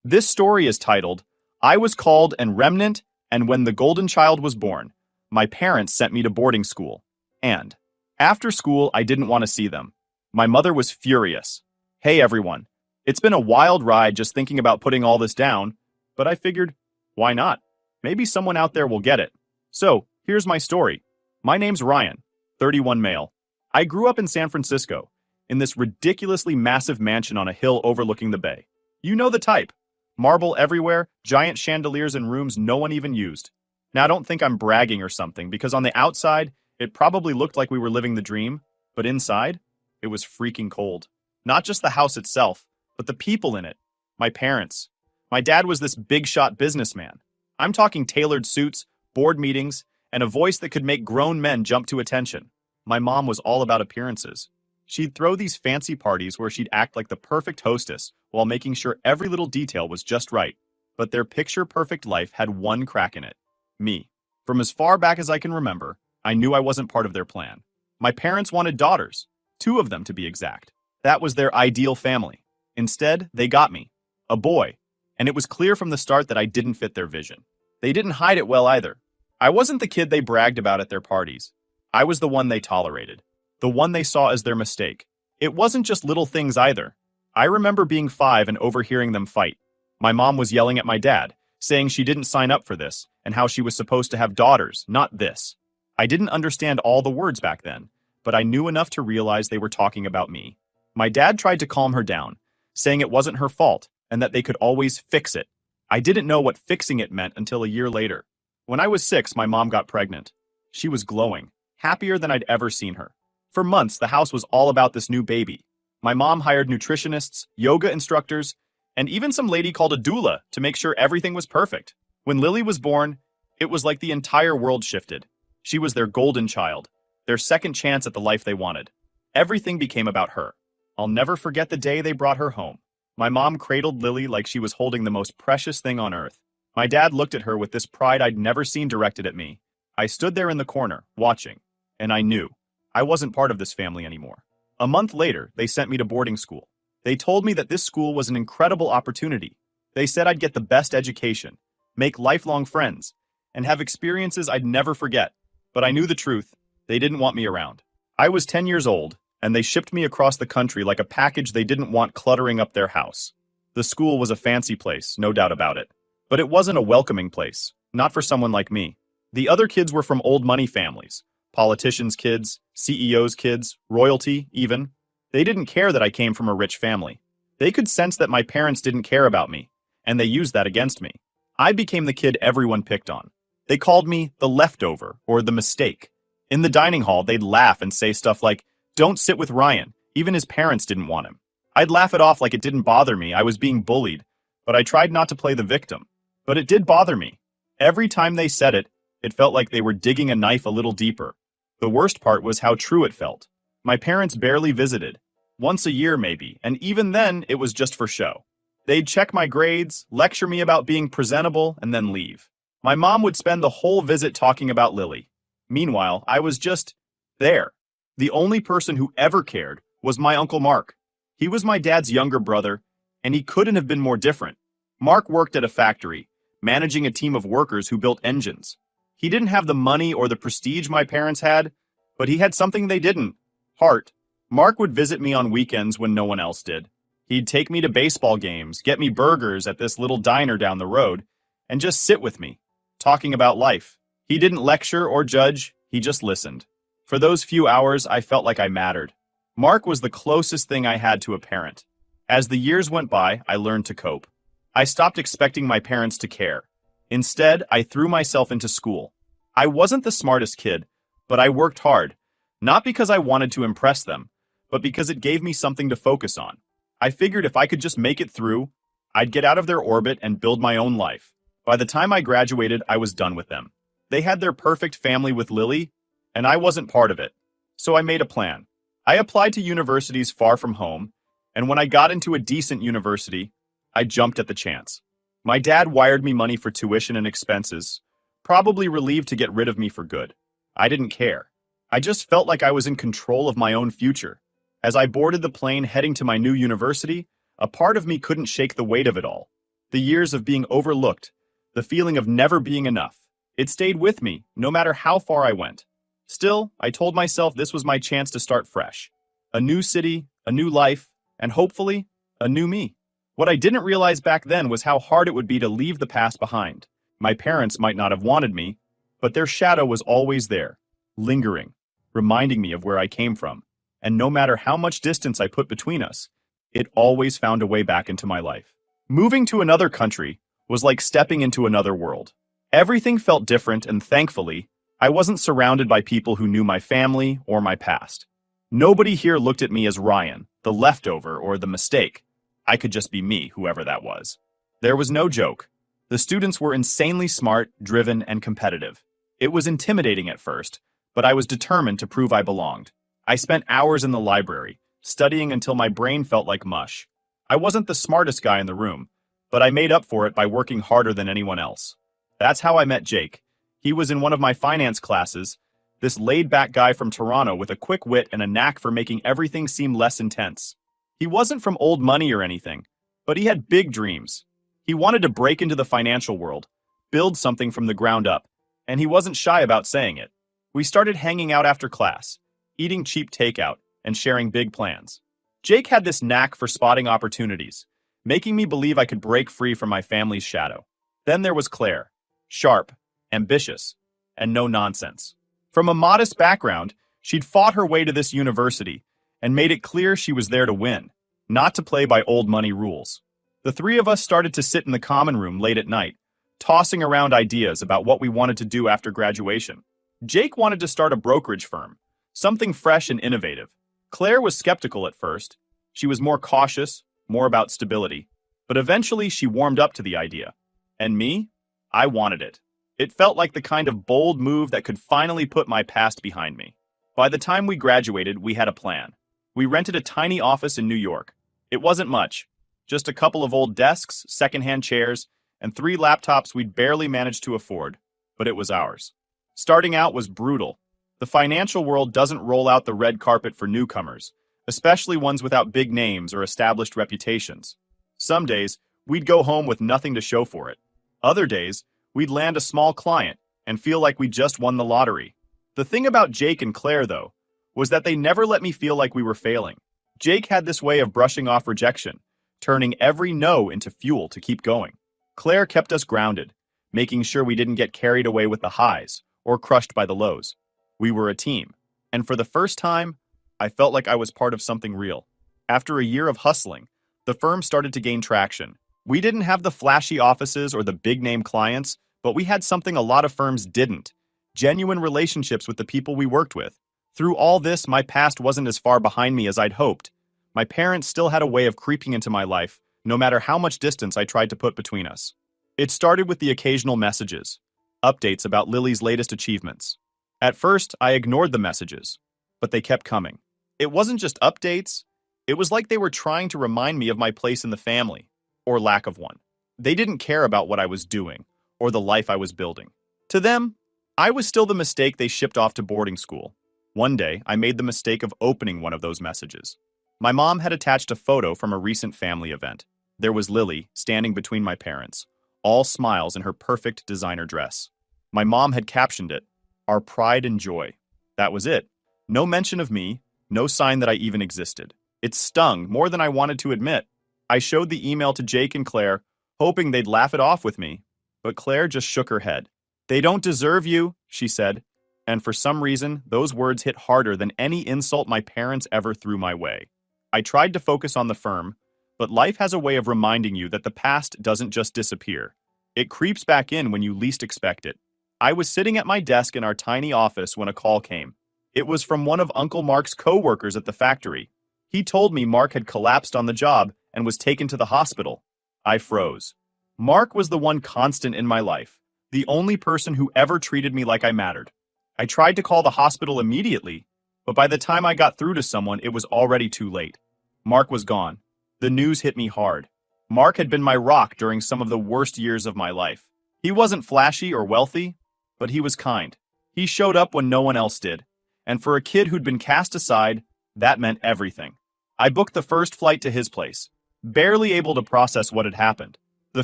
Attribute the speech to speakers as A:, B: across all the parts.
A: This story is titled, I Was Called and Remnant, and When the Golden Child Was Born. My parents sent me to boarding school. And after school, I didn't want to see them. My mother was furious. Hey everyone, it's been a wild ride just thinking about putting all this down, but I figured, why not? Maybe someone out there will get it. So, here's my story. My name's Ryan, 31 male. I grew up in San Francisco, in this ridiculously massive mansion on a hill overlooking the bay. You know the type. Marble everywhere, giant chandeliers in rooms no one even used. Now don't think I'm bragging or something, because on the outside, it probably looked like we were living the dream, but inside, it was freaking cold. Not just the house itself, but the people in it. My parents. My dad was this big-shot businessman. I'm talking tailored suits, board meetings, and a voice that could make grown men jump to attention. My mom was all about appearances. She'd throw these fancy parties where she'd act like the perfect hostess while making sure every little detail was just right. But their picture-perfect life had one crack in it. Me. From as far back as I can remember, I knew I wasn't part of their plan. My parents wanted daughters, 2 of them to be exact. That was their ideal family. Instead, they got me, a boy, and it was clear from the start that I didn't fit their vision. They didn't hide it well either. I wasn't the kid they bragged about at their parties. I was the one they tolerated, the one they saw as their mistake. It wasn't just little things either. I remember being 5 and overhearing them fight. My mom was yelling at my dad, saying she didn't sign up for this, and how she was supposed to have daughters, not this. I didn't understand all the words back then, but I knew enough to realize they were talking about me. My dad tried to calm her down, saying it wasn't her fault, and that they could always fix it. I didn't know what fixing it meant until a year later. When I was 6, my mom got pregnant. She was glowing, happier than I'd ever seen her. For months, the house was all about this new baby. My mom hired nutritionists, yoga instructors, and even some lady called a doula to make sure everything was perfect. When Lily was born, it was like the entire world shifted. She was their golden child, their second chance at the life they wanted. Everything became about her. I'll never forget the day they brought her home. My mom cradled Lily like she was holding the most precious thing on earth. My dad looked at her with this pride I'd never seen directed at me. I stood there in the corner, watching, and I knew I wasn't part of this family anymore. A month later, they sent me to boarding school. They told me that this school was an incredible opportunity. They said I'd get the best education, make lifelong friends, and have experiences I'd never forget. But I knew the truth. They didn't want me around. I was 10 years old, and they shipped me across the country like a package they didn't want cluttering up their house. The school was a fancy place, no doubt about it. But it wasn't a welcoming place, not for someone like me. The other kids were from old money families, politicians' kids, CEOs' kids, royalty, even. They didn't care that I came from a rich family. They could sense that my parents didn't care about me, and they used that against me. I became the kid everyone picked on. They called me the leftover or the mistake. In the dining hall, they'd laugh and say stuff like, "Don't sit with Ryan." Even his parents didn't want him. I'd laugh it off like it didn't bother me. I was being bullied, but I tried not to play the victim. But it did bother me. Every time they said it, it felt like they were digging a knife a little deeper. The worst part was how true it felt. My parents barely visited. Once a year maybe, and even then, it was just for show. They'd check my grades, lecture me about being presentable, and then leave. My mom would spend the whole visit talking about Lily. Meanwhile, I was just there. The only person who ever cared was my Uncle Mark. He was my dad's younger brother, and he couldn't have been more different. Mark worked at a factory, managing a team of workers who built engines. He didn't have the money or the prestige my parents had, but he had something they didn't: heart. Mark would visit me on weekends when no one else did. He'd take me to baseball games, get me burgers at this little diner down the road, and just sit with me, talking about life. He didn't lecture or judge, he just listened. For those few hours, I felt like I mattered. Mark was the closest thing I had to a parent. As the years went by, I learned to cope. I stopped expecting my parents to care. Instead, I threw myself into school. I wasn't the smartest kid, but I worked hard, not because I wanted to impress them, but because it gave me something to focus on. I figured if I could just make it through, I'd get out of their orbit and build my own life. By the time I graduated, I was done with them. They had their perfect family with Lily, and I wasn't part of it. So I made a plan. I applied to universities far from home, and when I got into a decent university, I jumped at the chance. My dad wired me money for tuition and expenses, probably relieved to get rid of me for good. I didn't care. I just felt like I was in control of my own future. As I boarded the plane heading to my new university, a part of me couldn't shake the weight of it all. The years of being overlooked, the feeling of never being enough. It stayed with me, no matter how far I went. Still, I told myself this was my chance to start fresh. A new city, a new life, and hopefully, a new me. What I didn't realize back then was how hard it would be to leave the past behind. My parents might not have wanted me, but their shadow was always there, lingering, reminding me of where I came from. And no matter how much distance I put between us, it always found a way back into my life. Moving to another country was like stepping into another world. Everything felt different, and thankfully, I wasn't surrounded by people who knew my family or my past. Nobody here looked at me as Ryan, the leftover, or the mistake. I could just be me, whoever that was. There was no joke. The students were insanely smart, driven, and competitive. It was intimidating at first, but I was determined to prove I belonged. I spent hours in the library, studying until my brain felt like mush. I wasn't the smartest guy in the room, but I made up for it by working harder than anyone else. That's how I met Jake. He was in one of my finance classes, this laid-back guy from Toronto with a quick wit and a knack for making everything seem less intense. He wasn't from old money or anything, but he had big dreams. He wanted to break into the financial world, build something from the ground up, and he wasn't shy about saying it. We started hanging out after class, eating cheap takeout, and sharing big plans. Jake had this knack for spotting opportunities, making me believe I could break free from my family's shadow. Then there was Claire, sharp, ambitious, and no nonsense. From a modest background, she'd fought her way to this university and made it clear she was there to win, not to play by old money rules. The three of us started to sit in the common room late at night, tossing around ideas about what we wanted to do after graduation. Jake wanted to start a brokerage firm, something fresh and innovative. Claire was skeptical at first. She was more cautious, more about stability, but eventually she warmed up to the idea. And me? I wanted it. It felt like the kind of bold move that could finally put my past behind me. By the time we graduated, we had a plan. We rented a tiny office in New York. It wasn't much, just a couple of old desks, secondhand chairs, and 3 laptops we'd barely managed to afford, but it was ours. Starting out was brutal. The financial world doesn't roll out the red carpet for newcomers, especially ones without big names or established reputations. Some days, we'd go home with nothing to show for it. Other days, we'd land a small client and feel like we just won the lottery. The thing about Jake and Claire, though, was that they never let me feel like we were failing. Jake had this way of brushing off rejection, turning every no into fuel to keep going. Claire kept us grounded, making sure we didn't get carried away with the highs or crushed by the lows. We were a team, and for the first time, I felt like I was part of something real. After a year of hustling, the firm started to gain traction. We didn't have the flashy offices or the big-name clients, but we had something a lot of firms didn't: genuine relationships with the people we worked with. Through all this, my past wasn't as far behind me as I'd hoped. My parents still had a way of creeping into my life, no matter how much distance I tried to put between us. It started with the occasional messages, updates about Lily's latest achievements. At first, I ignored the messages, but they kept coming. It wasn't just updates. It was like they were trying to remind me of my place in the family, or lack of one. They didn't care about what I was doing, or the life I was building. To them, I was still the mistake they shipped off to boarding school. One day, I made the mistake of opening one of those messages. My mom had attached a photo from a recent family event. There was Lily, standing between my parents, all smiles in her perfect designer dress. My mom had captioned it, "Our pride and joy." That was it. No mention of me, no sign that I even existed. It stung more than I wanted to admit. I showed the email to Jake and Claire, hoping they'd laugh it off with me. But Claire just shook her head. "They don't deserve you," she said. And for some reason, those words hit harder than any insult my parents ever threw my way. I tried to focus on the firm, but life has a way of reminding you that the past doesn't just disappear. It creeps back in when you least expect it. I was sitting at my desk in our tiny office when a call came. It was from one of Uncle Mark's co-workers at the factory. He told me Mark had collapsed on the job and was taken to the hospital. I froze. Mark was the one constant in my life, the only person who ever treated me like I mattered. I tried to call the hospital immediately, but by the time I got through to someone, it was already too late. Mark was gone. The news hit me hard. Mark had been my rock during some of the worst years of my life. He wasn't flashy or wealthy, but he was kind. He showed up when no one else did. And for a kid who'd been cast aside, that meant everything. I booked the first flight to his place, barely able to process what had happened. The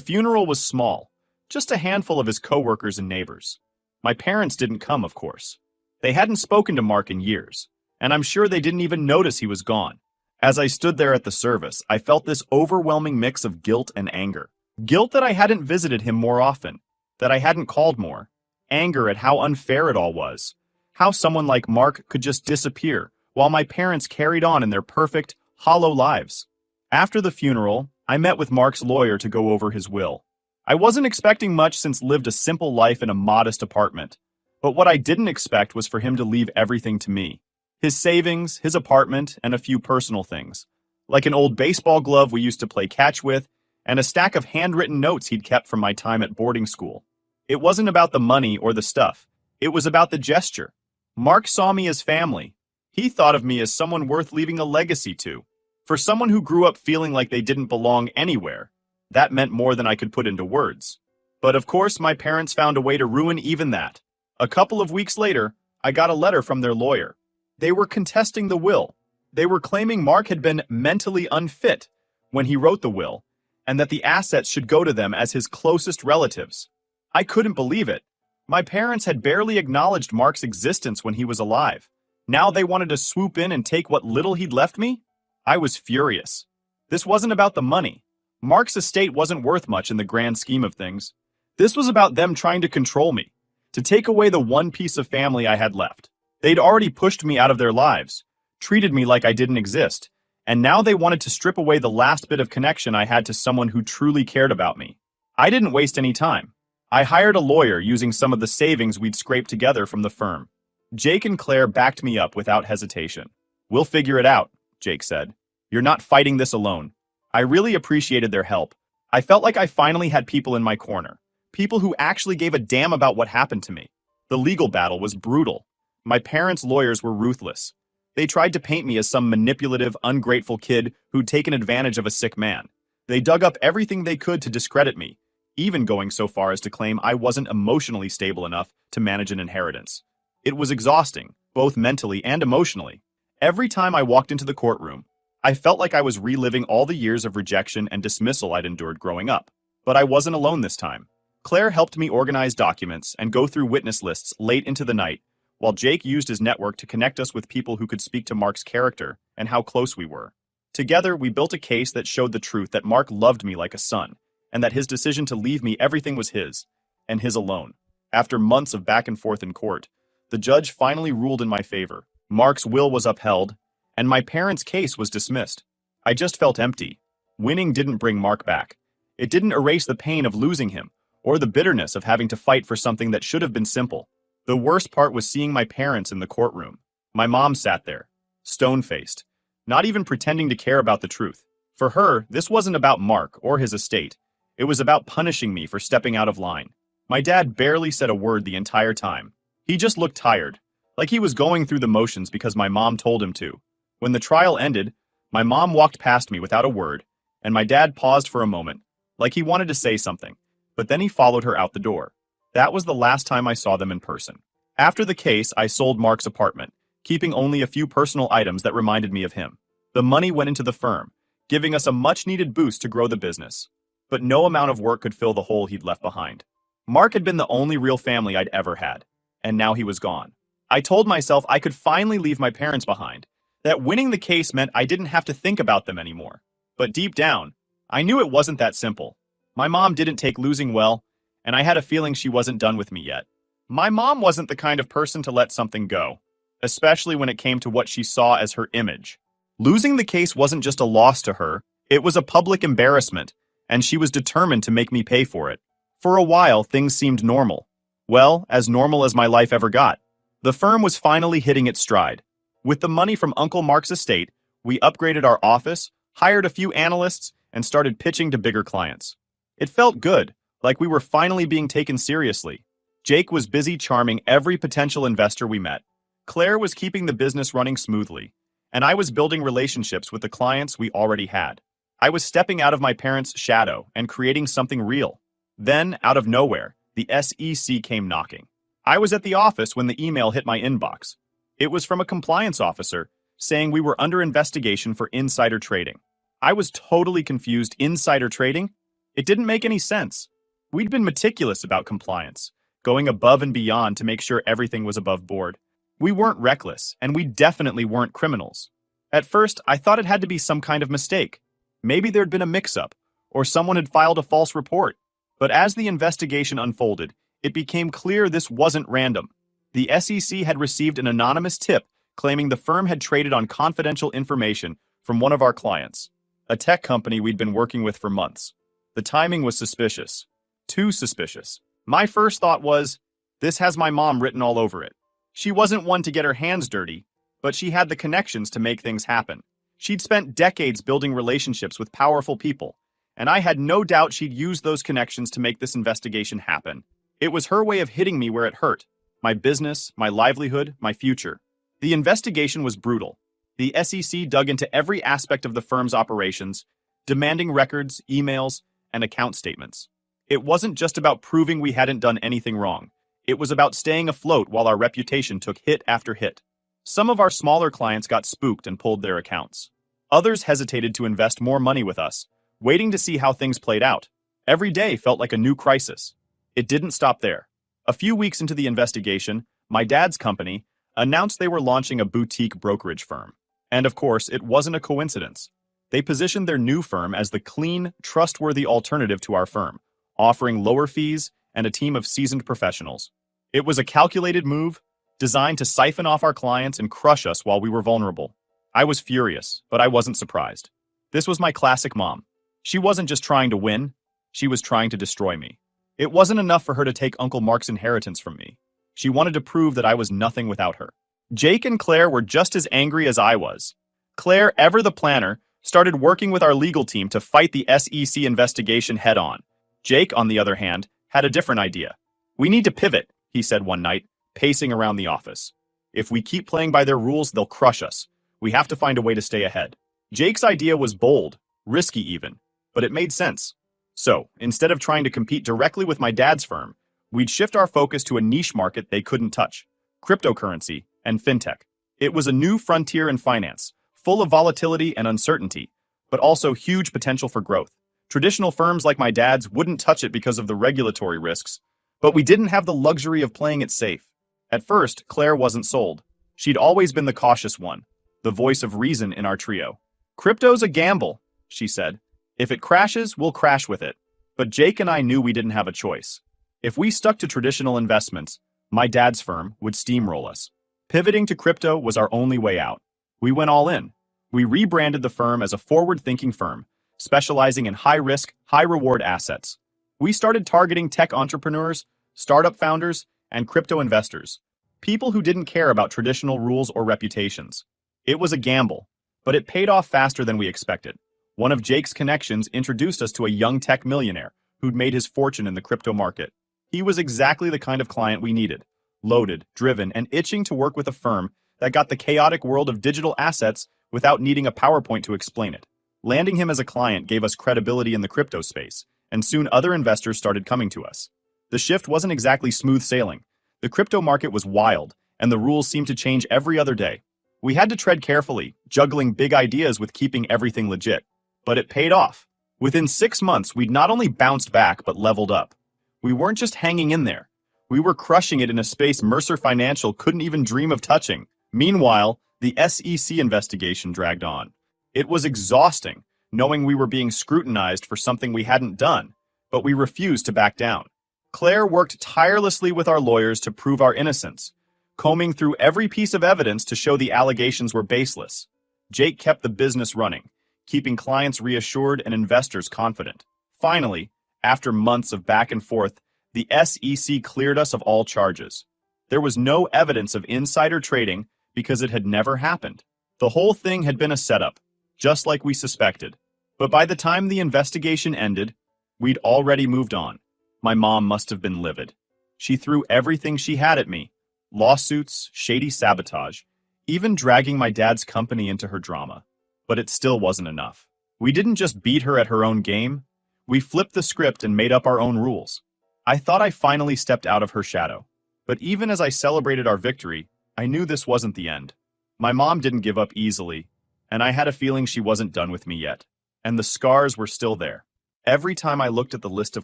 A: funeral was small, just a handful of his coworkers and neighbors. My parents didn't come, of course. They hadn't spoken to Mark in years, and I'm sure they didn't even notice he was gone. As I stood there at the service, I felt this overwhelming mix of guilt and anger. Guilt that I hadn't visited him more often, that I hadn't called more. Anger at how unfair it all was. How someone like Mark could just disappear, while my parents carried on in their perfect, hollow lives. After the funeral, I met with Mark's lawyer to go over his will. I wasn't expecting much since lived a simple life in a modest apartment. But what I didn't expect was for him to leave everything to me. His savings, his apartment, and a few personal things. Like an old baseball glove we used to play catch with, and a stack of handwritten notes he'd kept from my time at boarding school. It wasn't about the money or the stuff. It was about the gesture. Mark saw me as family. He thought of me as someone worth leaving a legacy to. For someone who grew up feeling like they didn't belong anywhere, that meant more than I could put into words. But of course, my parents found a way to ruin even that. A couple of weeks later, I got a letter from their lawyer. They were contesting the will. They were claiming Mark had been mentally unfit when he wrote the will, and that the assets should go to them as his closest relatives. I couldn't believe it. My parents had barely acknowledged Mark's existence when he was alive. Now they wanted to swoop in and take what little he'd left me? I was furious. This wasn't about the money. Mark's estate wasn't worth much in the grand scheme of things. This was about them trying to control me, to take away the one piece of family I had left. They'd already pushed me out of their lives, treated me like I didn't exist, and now they wanted to strip away the last bit of connection I had to someone who truly cared about me. I didn't waste any time. I hired a lawyer using some of the savings we'd scraped together from the firm. Jake and Claire backed me up without hesitation. "We'll figure it out," Jake said. "You're not fighting this alone." I really appreciated their help. I felt like I finally had people in my corner. People who actually gave a damn about what happened to me. The legal battle was brutal. My parents' lawyers were ruthless. They tried to paint me as some manipulative, ungrateful kid who'd taken advantage of a sick man. They dug up everything they could to discredit me, even going so far as to claim I wasn't emotionally stable enough to manage an inheritance. It was exhausting, both mentally and emotionally. Every time I walked into the courtroom, I felt like I was reliving all the years of rejection and dismissal I'd endured growing up. But I wasn't alone this time. Claire helped me organize documents and go through witness lists late into the night, while Jake used his network to connect us with people who could speak to Mark's character and how close we were. Together, we built a case that showed the truth that Mark loved me like a son, and that his decision to leave me everything was his, and his alone. After months of back and forth in court, the judge finally ruled in my favor. Mark's will was upheld, and my parents' case was dismissed. I just felt empty. Winning didn't bring Mark back. It didn't erase the pain of losing him, or the bitterness of having to fight for something that should have been simple. The worst part was seeing my parents in the courtroom. My mom sat there, stone-faced, not even pretending to care about the truth. For her, this wasn't about Mark or his estate. It was about punishing me for stepping out of line. My dad barely said a word the entire time. He just looked tired, like he was going through the motions because my mom told him to. When the trial ended, my mom walked past me without a word, and my dad paused for a moment, like he wanted to say something, but then he followed her out the door. That was the last time I saw them in person. After the case, I sold Mark's apartment, keeping only a few personal items that reminded me of him. The money went into the firm, giving us a much-needed boost to grow the business. But no amount of work could fill the hole he'd left behind. Mark had been the only real family I'd ever had, and now he was gone. I told myself I could finally leave my parents behind, that winning the case meant I didn't have to think about them anymore. But deep down, I knew it wasn't that simple. My mom didn't take losing well, and I had a feeling she wasn't done with me yet. My mom wasn't the kind of person to let something go, especially when it came to what she saw as her image. Losing the case wasn't just a loss to her, it was a public embarrassment, and she was determined to make me pay for it. For a while, things seemed normal. Well, as normal as my life ever got. The firm was finally hitting its stride. With the money from Uncle Mark's estate, we upgraded our office, hired a few analysts, and started pitching to bigger clients. It felt good, like we were finally being taken seriously. Jake was busy charming every potential investor we met. Claire was keeping the business running smoothly, and I was building relationships with the clients we already had. I was stepping out of my parents' shadow and creating something real. Then, out of nowhere, the SEC came knocking. I was at the office when the email hit my inbox. It was from a compliance officer saying we were under investigation for insider trading. I was totally confused. Insider trading? It didn't make any sense. We'd been meticulous about compliance, going above and beyond to make sure everything was above board. We weren't reckless, and we definitely weren't criminals. At first, I thought it had to be some kind of mistake. Maybe there'd been a mix-up, or someone had filed a false report. But as the investigation unfolded, it became clear this wasn't random. The SEC had received an anonymous tip claiming the firm had traded on confidential information from one of our clients, a tech company we'd been working with for months. The timing was suspicious. Too suspicious. My first thought was, this has my mom written all over it. She wasn't one to get her hands dirty, but she had the connections to make things happen. She'd spent decades building relationships with powerful people, and I had no doubt she'd use those connections to make this investigation happen. It was her way of hitting me where it hurt. My business, my livelihood, my future. The investigation was brutal. The SEC dug into every aspect of the firm's operations, demanding records, emails, and account statements. It wasn't just about proving we hadn't done anything wrong. It was about staying afloat while our reputation took hit after hit. Some of our smaller clients got spooked and pulled their accounts. Others hesitated to invest more money with us, waiting to see how things played out. Every day felt like a new crisis. It didn't stop there. A few weeks into the investigation, my dad's company announced they were launching a boutique brokerage firm. And of course, it wasn't a coincidence. They positioned their new firm as the clean, trustworthy alternative to our firm, offering lower fees and a team of seasoned professionals. It was a calculated move, designed to siphon off our clients and crush us while we were vulnerable. I was furious, but I wasn't surprised. This was my classic mom. She wasn't just trying to win, she was trying to destroy me. It wasn't enough for her to take Uncle Mark's inheritance from me. She wanted to prove that I was nothing without her. Jake and Claire were just as angry as I was. Claire, ever the planner, started working with our legal team to fight the SEC investigation head-on. Jake, on the other hand, had a different idea. "We need to pivot," he said one night, pacing around the office. "If we keep playing by their rules, they'll crush us. We have to find a way to stay ahead." Jake's idea was bold, risky even, but it made sense. So, instead of trying to compete directly with my dad's firm, we'd shift our focus to a niche market they couldn't touch: cryptocurrency and fintech. It was a new frontier in finance, full of volatility and uncertainty, but also huge potential for growth. Traditional firms like my dad's wouldn't touch it because of the regulatory risks, but we didn't have the luxury of playing it safe. At first, Claire wasn't sold. She'd always been the cautious one, the voice of reason in our trio. "Crypto's a gamble," she said. "If it crashes, we'll crash with it." But Jake and I knew we didn't have a choice. If we stuck to traditional investments, my dad's firm would steamroll us. Pivoting to crypto was our only way out. We went all in. We rebranded the firm as a forward-thinking firm, specializing in high-risk, high-reward assets. We started targeting tech entrepreneurs, startup founders, and crypto investors, people who didn't care about traditional rules or reputations. It was a gamble, but it paid off faster than we expected. One of Jake's connections introduced us to a young tech millionaire who'd made his fortune in the crypto market. He was exactly the kind of client we needed, loaded, driven, and itching to work with a firm that got the chaotic world of digital assets without needing a PowerPoint to explain it. Landing him as a client gave us credibility in the crypto space, and soon other investors started coming to us. The shift wasn't exactly smooth sailing. The crypto market was wild, and the rules seemed to change every other day. We had to tread carefully, juggling big ideas with keeping everything legit. But it paid off. Within 6 months, we'd not only bounced back, but leveled up. We weren't just hanging in there. We were crushing it in a space Mercer Financial couldn't even dream of touching. Meanwhile, the SEC investigation dragged on. It was exhausting, knowing we were being scrutinized for something we hadn't done, but we refused to back down. Claire worked tirelessly with our lawyers to prove our innocence, combing through every piece of evidence to show the allegations were baseless. Jake kept the business running, keeping clients reassured and investors confident. Finally, after months of back and forth, the SEC cleared us of all charges. There was no evidence of insider trading because it had never happened. The whole thing had been a setup, just like we suspected. But by the time the investigation ended, we'd already moved on. My mom must have been livid. She threw everything she had at me: lawsuits, shady sabotage, even dragging my dad's company into her drama. But it still wasn't enough. We didn't just beat her at her own game. We flipped the script and made up our own rules. I thought I finally stepped out of her shadow. But even as I celebrated our victory, I knew this wasn't the end. My mom didn't give up easily, and I had a feeling she wasn't done with me yet. And the scars were still there. Every time I looked at the list of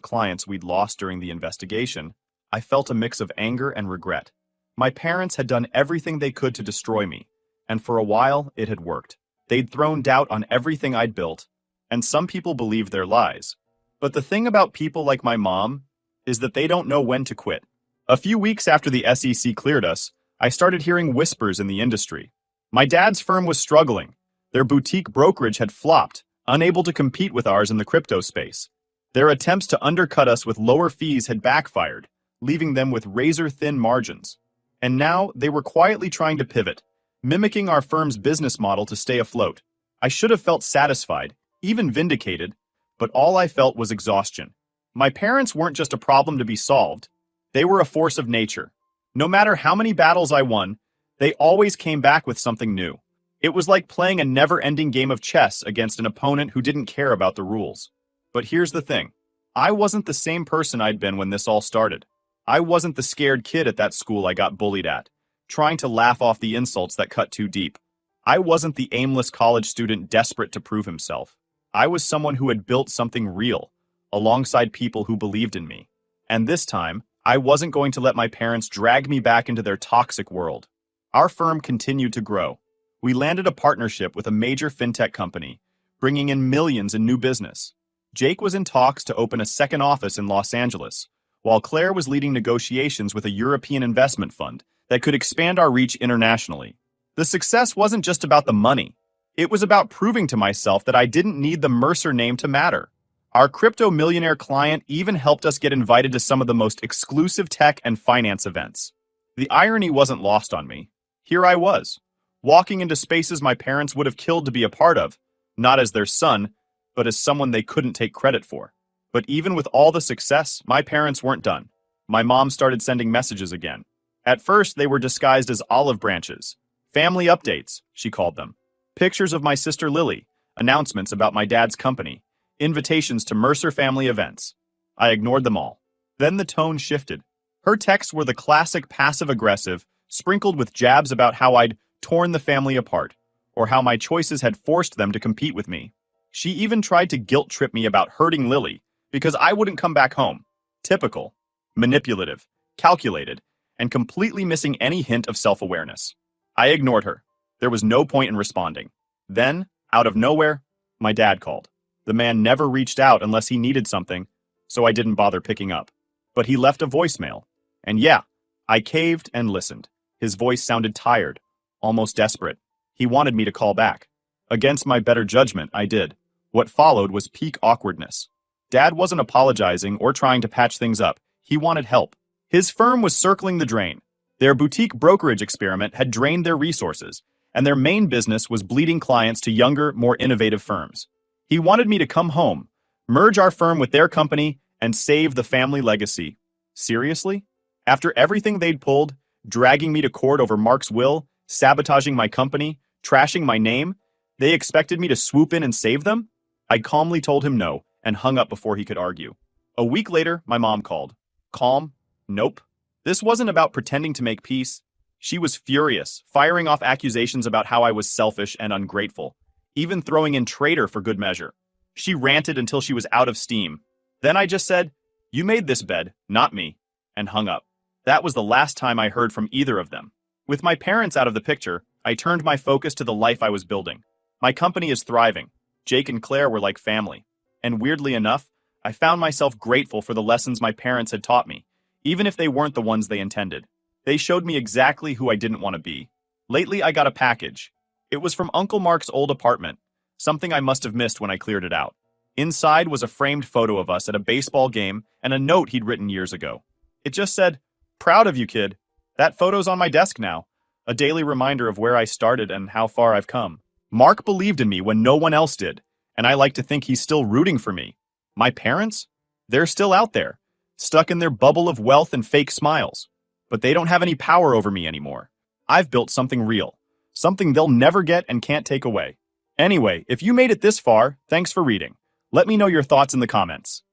A: clients we'd lost during the investigation, I felt a mix of anger and regret. My parents had done everything they could to destroy me, and for a while it had worked. They'd thrown doubt on everything I'd built, and some people believed their lies. But the thing about people like my mom is that they don't know when to quit. A few weeks after the SEC cleared us, I started hearing whispers in the industry. My dad's firm was struggling. Their boutique brokerage had flopped, unable to compete with ours in the crypto space. Their attempts to undercut us with lower fees had backfired, leaving them with razor-thin margins. And now they were quietly trying to pivot, mimicking our firm's business model to stay afloat. I should have felt satisfied, even vindicated, but all I felt was exhaustion. My parents weren't just a problem to be solved. They were a force of nature. No matter how many battles I won, they always came back with something new. It was like playing a never-ending game of chess against an opponent who didn't care about the rules. But here's the thing. I wasn't the same person I'd been when this all started. I wasn't the scared kid at that school I got bullied at, trying to laugh off the insults that cut too deep. I wasn't the aimless college student desperate to prove himself. I was someone who had built something real, alongside people who believed in me. And this time, I wasn't going to let my parents drag me back into their toxic world. Our firm continued to grow. We landed a partnership with a major fintech company, bringing in millions in new business. Jake was in talks to open a second office in Los Angeles, while Claire was leading negotiations with a European investment fund that could expand our reach internationally. The success wasn't just about the money. It was about proving to myself that I didn't need the Mercer name to matter. Our crypto millionaire client even helped us get invited to some of the most exclusive tech and finance events. The irony wasn't lost on me. Here I was, walking into spaces my parents would have killed to be a part of, not as their son, but as someone they couldn't take credit for. But even with all the success, my parents weren't done. My mom started sending messages again. At first, they were disguised as olive branches. Family updates, she called them. Pictures of my sister Lily, announcements about my dad's company, invitations to Mercer family events. I ignored them all. Then the tone shifted. Her texts were the classic passive-aggressive, sprinkled with jabs about how I'd torn the family apart, or how my choices had forced them to compete with me. She even tried to guilt-trip me about hurting Lily, because I wouldn't come back home. Typical, manipulative, calculated, and completely missing any hint of self-awareness. I ignored her. There was no point in responding. Then, out of nowhere, my dad called. The man never reached out unless he needed something, so I didn't bother picking up. But he left a voicemail. And yeah, I caved and listened. His voice sounded tired, almost desperate. He wanted me to call back. Against my better judgment, I did. What followed was peak awkwardness. Dad wasn't apologizing or trying to patch things up. He wanted help. His firm was circling the drain. Their boutique brokerage experiment had drained their resources, and their main business was bleeding clients to younger, more innovative firms. He wanted me to come home, merge our firm with their company, and save the family legacy. Seriously? After everything they'd pulled, dragging me to court over Mark's will, sabotaging my company, trashing my name, they expected me to swoop in and save them? I calmly told him no, and hung up before he could argue. A week later, my mom called. Calm? Nope. This wasn't about pretending to make peace. She was furious, firing off accusations about how I was selfish and ungrateful, even throwing in traitor for good measure. She ranted until she was out of steam. Then I just said, "You made this bed, not me," and hung up. That was the last time I heard from either of them. With my parents out of the picture, I turned my focus to the life I was building. My company is thriving. Jake and Claire were like family. And weirdly enough, I found myself grateful for the lessons my parents had taught me, even if they weren't the ones they intended. They showed me exactly who I didn't want to be. Lately, I got a package. It was from Uncle Mark's old apartment, something I must have missed when I cleared it out. Inside was a framed photo of us at a baseball game and a note he'd written years ago. It just said, "Proud of you, kid." That photo's on my desk now, a daily reminder of where I started and how far I've come. Mark believed in me when no one else did, and I like to think he's still rooting for me. My parents? They're still out there, stuck in their bubble of wealth and fake smiles. But they don't have any power over me anymore. I've built something real, something they'll never get and can't take away. Anyway, if you made it this far, thanks for reading. Let me know your thoughts in the comments.